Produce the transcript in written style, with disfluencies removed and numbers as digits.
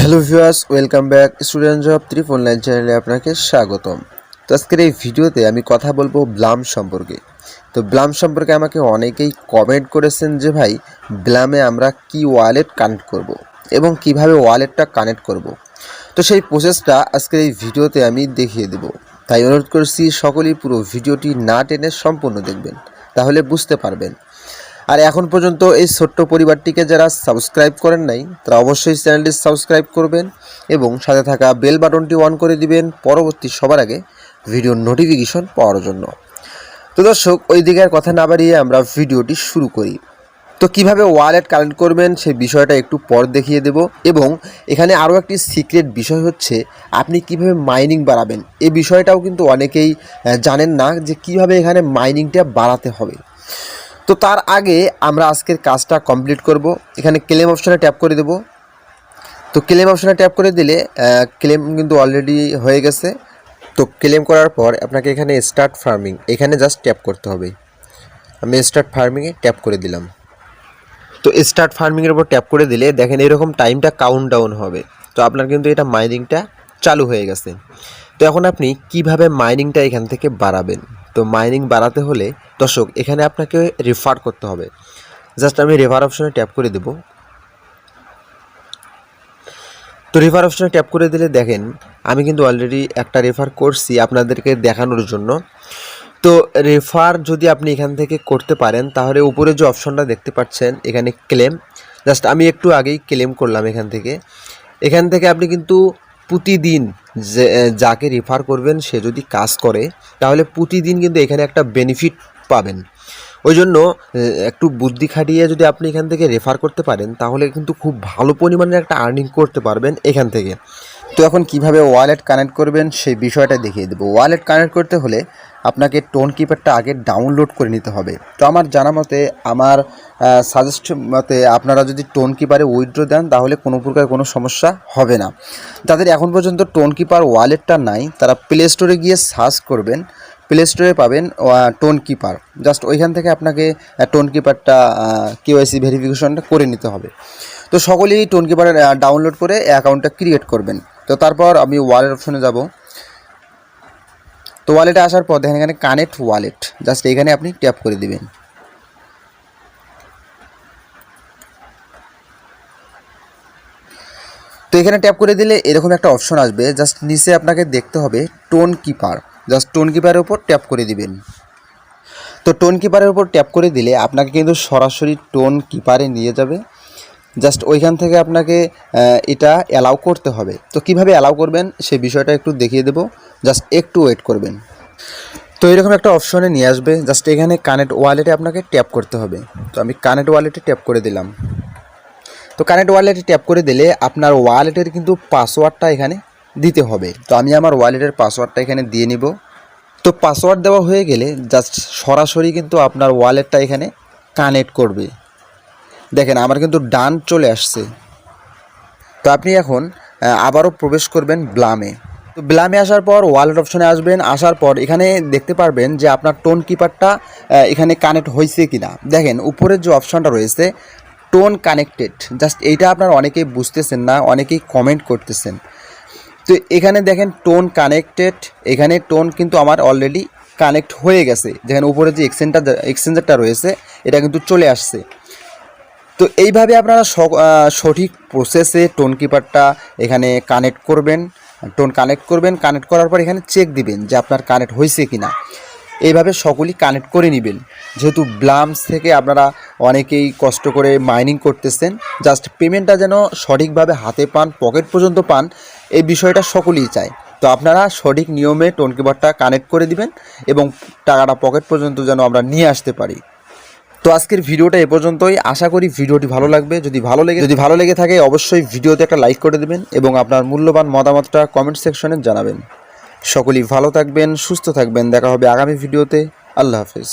Hello viewers, welcome back student job 3 online চ্যানেলে আপনাকে স্বাগতম। তো আজকের এই ভিডিওতে আমি কথা বলবো ব্লাম সম্পর্কে। তো ব্লাম সম্পর্কে আমাকে অনেকেই কমেন্ট করেছেন যে ভাই ব্লামে আমরা কি ওয়ালেট কানেক্ট করব এবং কিভাবে ওয়ালেটটা কানেক্ট করব। তো সেই প্রসেসটা আজকের এই ভিডিওতে আমি দেখিয়ে দেব। তাই অনুরোধ করছি সকলেই পুরো ভিডিওটি না টেনে সম্পূর্ণ দেখবেন, তাহলে বুঝতে পারবেন। আর এখন পর্যন্ত এই ছোট্ট পরিবারটিকে যারা সাবস্ক্রাইব করেন নাই তারা অবশ্যই চ্যানেলটি সাবস্ক্রাইব করবেন এবং সাথে থাকা বেল বাটনটি অন করে দিবেন পরবর্তী সবার আগে ভিডিওর নোটিফিকেশন পাওয়ার জন্য। তো দর্শক, ওই দিকে আর কথা না বাড়িয়ে আমরা ভিডিওটি শুরু করি। তো কিভাবে ওয়ালেট কানেক্ট করবেন সেই বিষয়টা একটু পর দেখিয়ে দেব এবং এখানে আরও একটি সিক্রেট বিষয় হচ্ছে আপনি কিভাবে মাইনিং বাড়াবেন। এই বিষয়টাও কিন্তু অনেকেই জানেন না যে কিভাবে এখানে মাইনিংটা বাড়াতে হবে। তো তার আগে আমরা আজকের কাজটা কমপ্লিট করব। এখানে ক্লেম অপশানে ট্যাপ করে দেব। তো ক্লেম অপশানে ট্যাপ করে দিলে ক্লেম কিন্তু অলরেডি হয়ে গেছে। তো ক্লেম করার পর আপনাকে এখানে স্টার্ট ফার্মিং এখানে জাস্ট ট্যাপ করতে হবে। আমি স্টার্ট ফার্মিংয়ে ট্যাপ করে দিলাম। তো স্টার্ট ফার্মিংয়ের উপর ট্যাপ করে দিলে দেখেন এরকম টাইমটা কাউন্ট ডাউন হবে। তো আপনার কিন্তু এটা মাইনিংটা চালু হয়ে গেছে। তো এখন আপনি কিভাবে মাইনিংটা এখান থেকে বাড়াবেন। তো মাইনিং বাড়াতে হলে দর্শক এখানে আপনাকে রেফার করতে হবে। জাস্ট আমি রেফার অপশনে ট্যাপ করে দেব। তো রেফার অপশনে ট্যাপ করে দিলে দেখেন আমি কিন্তু অলরেডি একটা রেফার করছি আপনাদেরকে দেখানোর জন্য। তো রেফার যদি আপনি এখান থেকে করতে পারেন তাহলে উপরে যে অপশনটা দেখতে পাচ্ছেন এখানে ক্লেম, জাস্ট আমি একটু আগেই ক্লেম করলাম এখান থেকে আপনি কিন্তু প্রতিদিন যাকে রেফার করবেন সে যদি কাজ করে তাহলে প্রতিদিন কিন্তু এখানে একটা বেনিফিট পাবেন। ওই জন্য একটু বুদ্ধি খাটিয়ে যদি আপনি এখান থেকে রেফার করতে পারেন তাহলে কিন্তু খুব ভালো পরিমাণে একটা আর্নিং করতে পারবেন এখান থেকে। তো এখন কিভাবে ওয়ালেট কানেক্ট করবেন সেই বিষয়টা দেখিয়ে দেবো। ওয়ালেট কানেক্ট করতে হলে আপনাকে টোন কিপারটা আগে ডাউনলোড করে নিতে হবে। তো আমার জানা মতে, আমার সাজেস্ট মতে আপনারা যদি টোন কিপারে উইথড্র দেন তাহলে কোনো প্রকার কোনো সমস্যা হবে না। তাদের এখন পর্যন্ত টোন কিপার ওয়ালেটটা নাই তারা প্লে স্টোরে গিয়ে সার্চ করবেন, প্লে স্টোরে পাবেন টোন কিপার। জাস্ট ওইখান থেকে আপনাকে টোন কিপারটা কেওয়াইসি ভেরিফিকেশনটা করে নিতে হবে। তো সকলেই টোন কিপার ডাউনলোড করে অ্যাকাউন্টটা ক্রিয়েট করবেন। তো তারপর আমি ওয়ালেট অপশনে যাব। তো ওয়ালেটে আসার পর দেখেন এখানে কানেক্ট ওয়ালেট, জাস্ট এখানে আপনি ট্যাপ করে দিবেন। তো এখানে ট্যাপ করে দিলে এরকম একটা অপশন আসবে, জাস্ট নিচে আপনাকে দেখতে হবে টোন কিপার, জাস্ট টোন কিপারের উপর ট্যাপ করে দিবেন। তো টোন কিপারের উপর ট্যাপ করে দিলে আপনাকে কিন্তু সরাসরি টোন কিপারে নিয়ে যাবে। জাস্ট ওইখান থেকে আপনাকে এটা অ্যালাউ করতে হবে। তো কিভাবে অ্যালাউ করবেন সেই বিষয়টা একটু দেখিয়ে দেবো, জাস্ট একটু ওয়েট করবেন। তো এরকম একটা অপশনে নিয়ে আসবে, জাস্ট এখানে কানেক্ট ওয়ালেটে আপনাকে ট্যাপ করতে হবে। তো আমি কানেক্ট ওয়ালেটে ট্যাপ করে দিলাম। তো কানেক্ট ওয়ালেটে ট্যাপ করে দিলে আপনার ওয়ালেটের কিন্তু পাসওয়ার্ডটা এখানে দিতে হবে। তো আমি আমার ওয়ালেটের পাসওয়ার্ডটা এখানে দিয়ে নিব। তো পাসওয়ার্ড দেওয়া হয়ে গেলে জাস্ট সরাসরি কিন্তু আপনার ওয়ালেটটা এখানে কানেক্ট করবে। দেখেন আমার কিন্তু ডান চলে আসছে। তো আপনি এখন আবারও প্রবেশ করবেন ব্লামে। তো ব্লামে আসার পর ওয়ালেট অপশনে আসবেন। আসার পর এখানে দেখতে পারবেন যে আপনার টোন কিপারটা এখানে কানেক্ট হয়েছে কি না। দেখেন উপরের যে অপশনটা রয়েছে টোন কানেক্টেড, জাস্ট এইটা আপনার অনেকেই বুঝতেছেন না, অনেকেই কমেন্ট করতেছেন। তো এখানে দেখেন টোন কানেক্টেড, এখানে টোন কিন্তু আমার অলরেডি কানেক্ট হয়ে গেছে। যেখানে উপরে যে এক্সচেঞ্জারটা রয়েছে এটা কিন্তু চলে আসছে। তো এইভাবে আপনারা সঠিক প্রসেসে টোন কিপারটা এখানে কানেক্ট করবেন। কানেক্ট করার পর এখানে চেক দিবেন যে আপনার কানেক্ট হয়েছে কি না। এইভাবে সকলেই কানেক্ট করে নেবেন। যেহেতু ব্লামস থেকে আপনারা অনেকেই কষ্ট করে মাইনিং করতেছেন, জাস্ট পেমেন্টটা যেন সঠিকভাবে হাতে পান, পকেট পর্যন্ত পান, এই বিষয়টা সকলেই চায়। তো আপনারা সঠিক নিয়মে টোন কিপারটা কানেক্ট করে দিবেন এবং টাকাটা পকেট পর্যন্ত যেন আমরা নিয়ে আসতে পারি। তো আজকের ভিডিওটা এ পর্যন্তই। আশা করি ভিডিওটি ভালো লাগবে। যদি ভালো লেগে থাকে অবশ্যই ভিডিওতে একটা লাইক করে দেবেন এবং আপনার মূল্যবান মতামতটা কমেন্ট সেকশনে জানাবেন। সকলেই ভালো থাকবেন, সুস্থ থাকবেন। দেখা হবে আগামী ভিডিওতে। আল্লাহ হাফেজ।